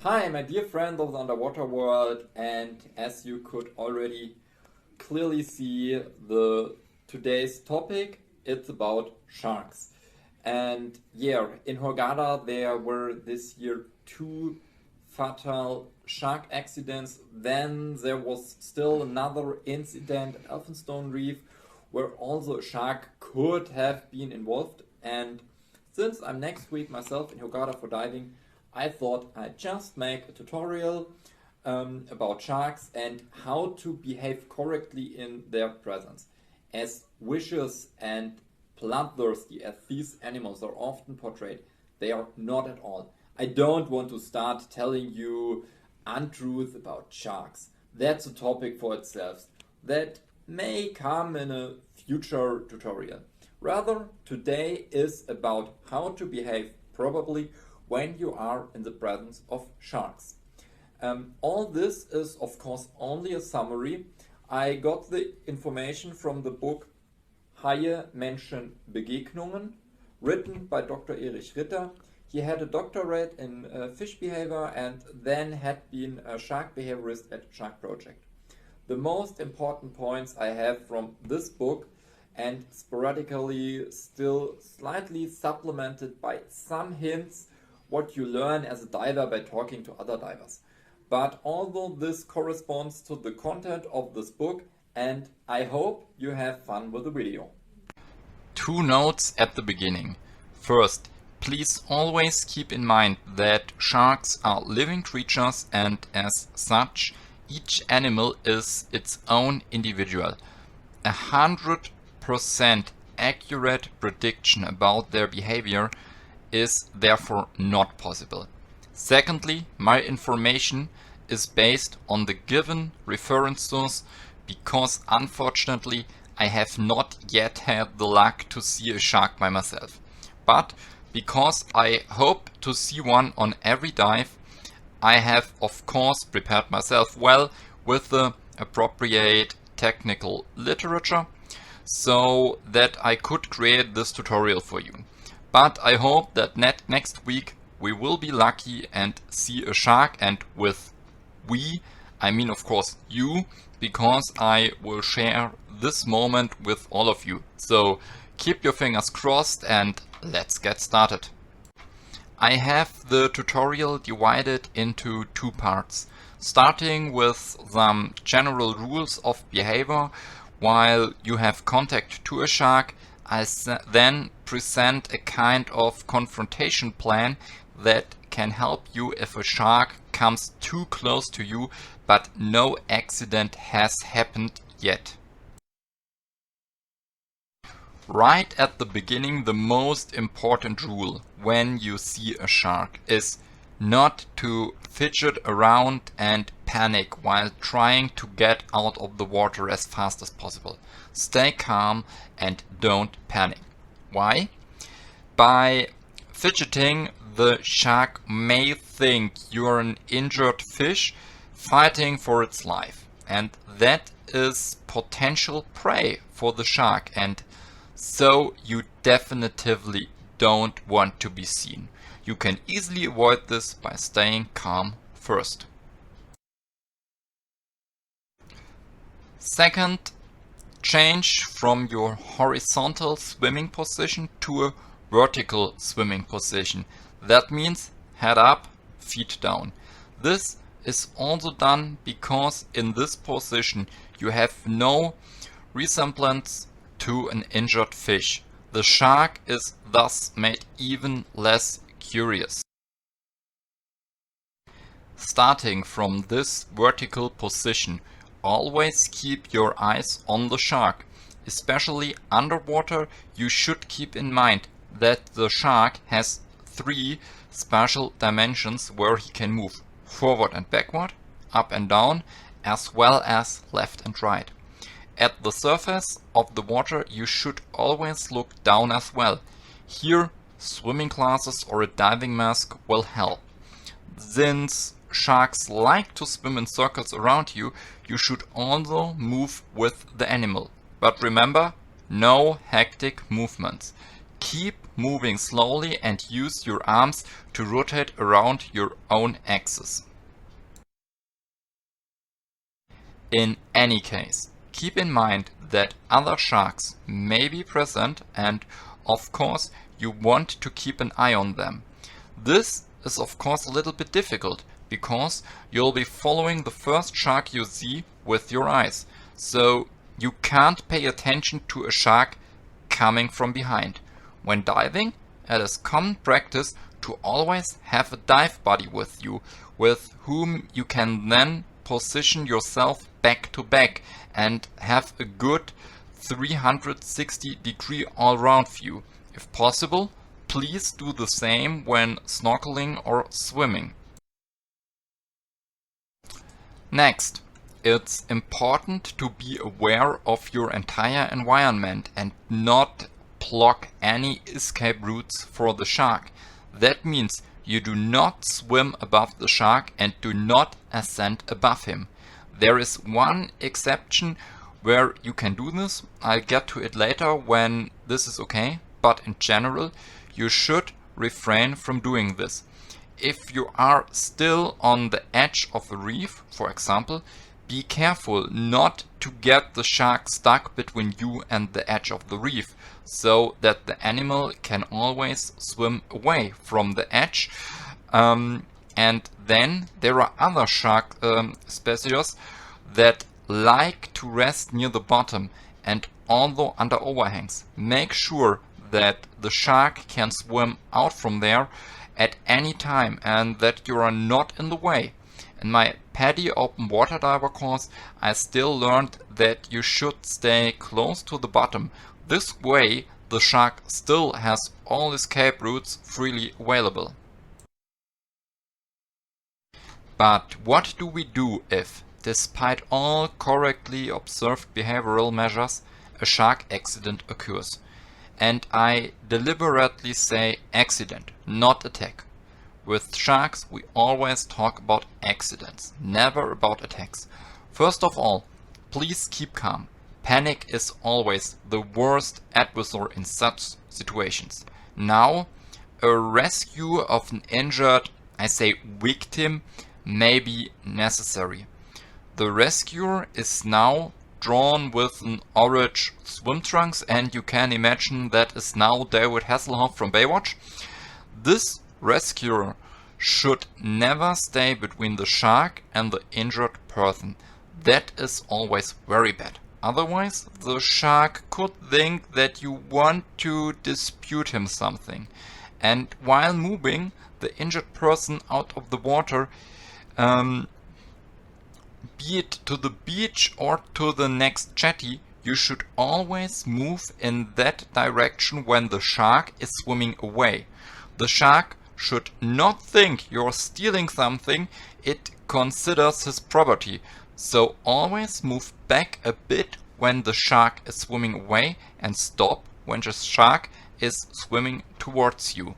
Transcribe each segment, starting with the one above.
Hi, my dear friend of the underwater world, and as you could already clearly see, the today's topic it's about sharks. And yeah, in Hurghada there were this year two fatal shark accidents. Then there was still another incident at Elphinstone Reef where also a shark could have been involved. And since I'm next week myself in Hurghada for diving, I thought I'd just make a tutorial about sharks and how to behave correctly in their presence. As vicious and bloodthirsty as these animals are often portrayed, they are not at all. I don't want to start telling you untruths about sharks. That's a topic for itself that may come in a future tutorial. Rather, today is about how to behave properly when you are in the presence of sharks. All this is, of course, only a summary. I got the information from the book Haie, Menschen, Begegnungen, written by Dr. Erich Ritter. He had a doctorate in fish behavior and then had been a shark behaviorist at Shark Project. The most important points I have from this book, and sporadically still slightly supplemented by some hints what you learn as a diver by talking to other divers. But although this corresponds to the content of this book, and I hope you have fun with the video. Two notes at the beginning. First, please always keep in mind that sharks are living creatures and as such, each animal is its own individual. 100% accurate prediction about their behavior is therefore not possible. Secondly, my information is based on the given references because unfortunately I have not yet had the luck to see a shark by myself. But because I hope to see one on every dive, I have of course prepared myself well with the appropriate technical literature so that I could create this tutorial for you. But I hope that next week we will be lucky and see a shark, and with we, I mean of course you, because I will share this moment with all of you. So keep your fingers crossed and let's get started. I have the tutorial divided into two parts, starting with some general rules of behavior. While you have contact to a shark, I then present a kind of confrontation plan that can help you if a shark comes too close to you but no accident has happened yet. Right at the beginning, the most important rule when you see a shark is not to fidget around and panic while trying to get out of the water as fast as possible. Stay calm and don't panic. Why? By fidgeting, the shark may think you're an injured fish fighting for its life, and that is potential prey for the shark, and so you definitively don't want to be seen. You can easily avoid this by staying calm first. Second, change from your horizontal swimming position to a vertical swimming position. That means head up, feet down. This is also done because in this position you have no resemblance to an injured fish. The shark is thus made even less curious. Starting from this vertical position, always keep your eyes on the shark. Especially underwater, you should keep in mind that the shark has three special dimensions where he can move forward and backward, up and down, as well as left and right. At the surface of the water, you should always look down as well. Here, swimming glasses or a diving mask will help. Since sharks like to swim in circles around you, you should also move with the animal. But remember, no hectic movements. keep moving slowly and use your arms to rotate around your own axis. In any case, keep in mind that other sharks may be present and of course you want to keep an eye on them. This is of course a little bit difficult because you'll be following the first shark you see with your eyes, so you can't pay attention to a shark coming from behind. When diving, it is common practice to always have a dive buddy with you, with whom you can then position yourself back to back and have a good 360-degree all-round view. If possible, please do the same when snorkeling or swimming. Next, it's important to be aware of your entire environment and not block any escape routes for the shark. That means you do not swim above the shark and do not ascend above him. There is one exception where you can do this. I'll get to it later when this is okay, but in general you should refrain from doing this. If you are still on the edge of a reef, for example, be careful not to get the shark stuck between you and the edge of the reef, so that the animal can always swim away from the edge. And then there are other shark species that like to rest near the bottom, and although under overhangs, make sure that the shark can swim out from there at any time and that you are not in the way. In my PADI open water diver course, I still learned that you should stay close to the bottom. This way the shark still has all escape routes freely available. But what do we do if, despite all correctly observed behavioral measures, a shark accident occurs? And I deliberately say accident, not attack. With sharks we always talk about accidents, never about attacks. First of all, please keep calm. Panic is always the worst adversary in such situations. Now, a rescue of an injured, I say victim, may be necessary. The rescuer is now drawn with an orange swim trunks, and you can imagine that is now David Hasselhoff from Baywatch. This rescuer should never stay between the shark and the injured person. That is always very bad. Otherwise, the shark could think that you want to dispute him something. And while moving the injured person out of the water, be it to the beach or to the next jetty, you should always move in that direction when the shark is swimming away. The shark should not think you're stealing something, it considers his property. So always move back a bit when the shark is swimming away and stop when the shark is swimming towards you.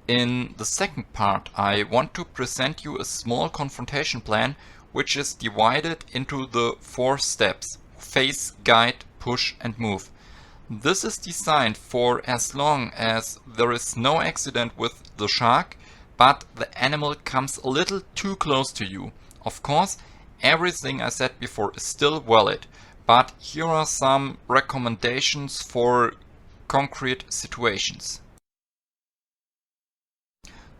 In the second part, I want to present you a small confrontation plan which is divided into the 4 steps: face, guide, push and move. This is designed for as long as there is no accident with the shark, but the animal comes a little too close to you. Of course, everything I said before is still valid, but here are some recommendations for concrete situations.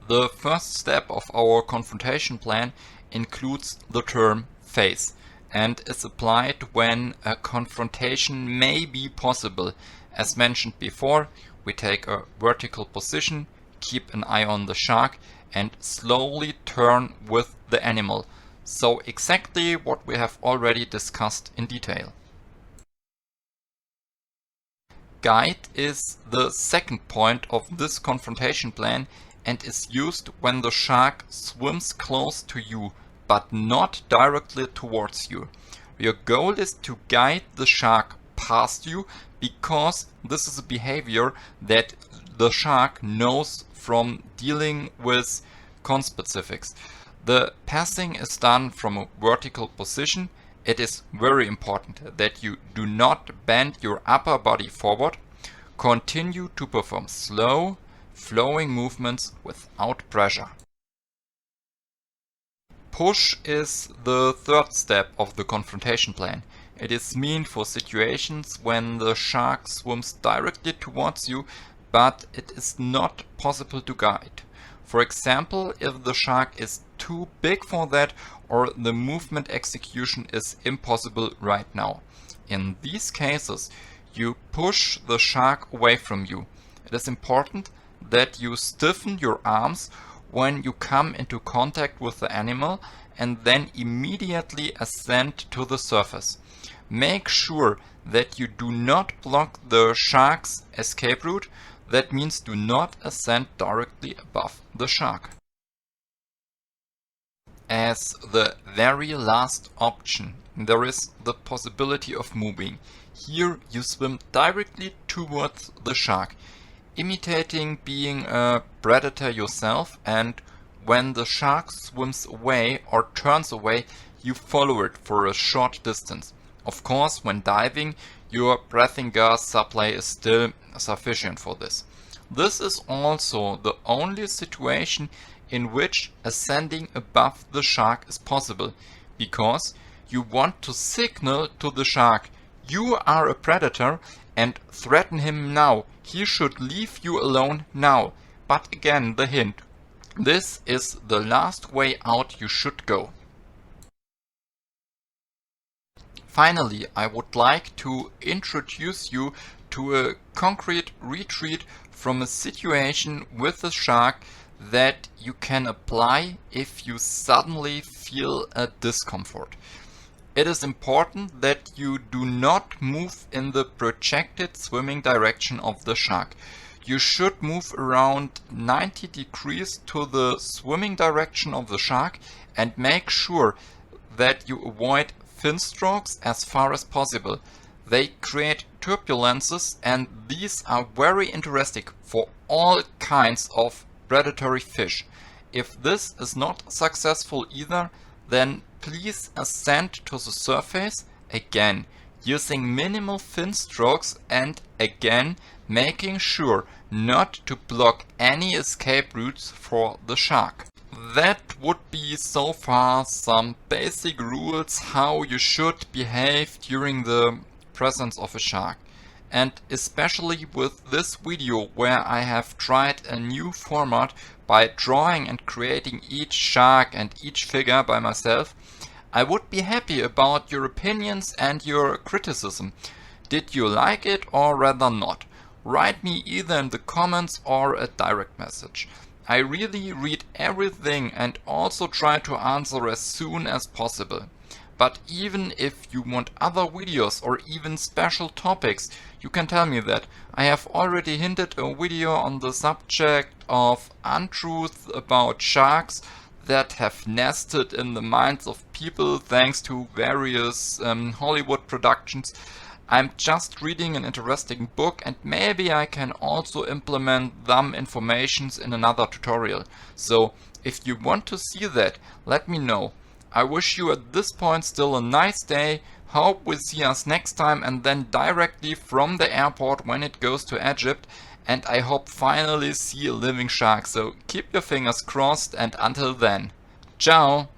The first step of our confrontation plan includes the term face and is applied when a confrontation may be possible. As mentioned before, we take a vertical position, keep an eye on the shark and slowly turn with the animal. So exactly what we have already discussed in detail. Guide is the second point of this confrontation plan and is used when the shark swims close to you but not directly towards you. Your goal is to guide the shark past you because this is a behavior that the shark knows from dealing with conspecifics. The passing is done from a vertical position. It is very important that you do not bend your upper body forward. continue to perform slow, flowing movements without pressure. Push is the third step of the confrontation plan. It is meant for situations when the shark swims directly towards you, but it is not possible to guide. For example, if the shark is too big for that or the movement execution is impossible right now. In these cases, you push the shark away from you. It is important that you stiffen your arms when you come into contact with the animal and then immediately ascend to the surface. Make sure that you do not block the shark's escape route. That means do not ascend directly above the shark. As the very last option, there is the possibility of moving. Here you swim directly towards the shark, imitating being a predator yourself, and when the shark swims away or turns away, you follow it for a short distance. Of course, when diving, your breathing gas supply is still sufficient for this. This is also the only situation in which ascending above the shark is possible, because you want to signal to the shark you are a predator and threaten him now. He should leave you alone now. But again, the hint. This is the last way out you should go. Finally, I would like to introduce you to a concrete retreat from a situation with a shark that you can apply if you suddenly feel a discomfort. It is important that you do not move in the projected swimming direction of the shark. You should move around 90 degrees to the swimming direction of the shark and make sure that you avoid fin strokes as far as possible. They create turbulences, and these are very interesting for all kinds of predatory fish. If this is not successful either, then please ascend to the surface again using minimal fin strokes and again making sure not to block any escape routes for the shark. That would be so far some basic rules how you should behave during the presence of a shark. And especially with this video where I have tried a new format by drawing and creating each shark and each figure by myself, I would be happy about your opinions and your criticism. Did you like it or rather not? Write me either in the comments or a direct message. I really read everything and also try to answer as soon as possible. But even if you want other videos or even special topics, you can tell me that. I have already hinted a video on the subject of untruths about sharks that have nested in the minds of people thanks to various Hollywood productions. I'm just reading an interesting book and maybe I can also implement some informations in another tutorial. So if you want to see that, let me know. I wish you at this point still a nice day. Hope we see us next time and then directly from the airport when it goes to Egypt. And I hope finally see a living shark. So keep your fingers crossed and until then, ciao!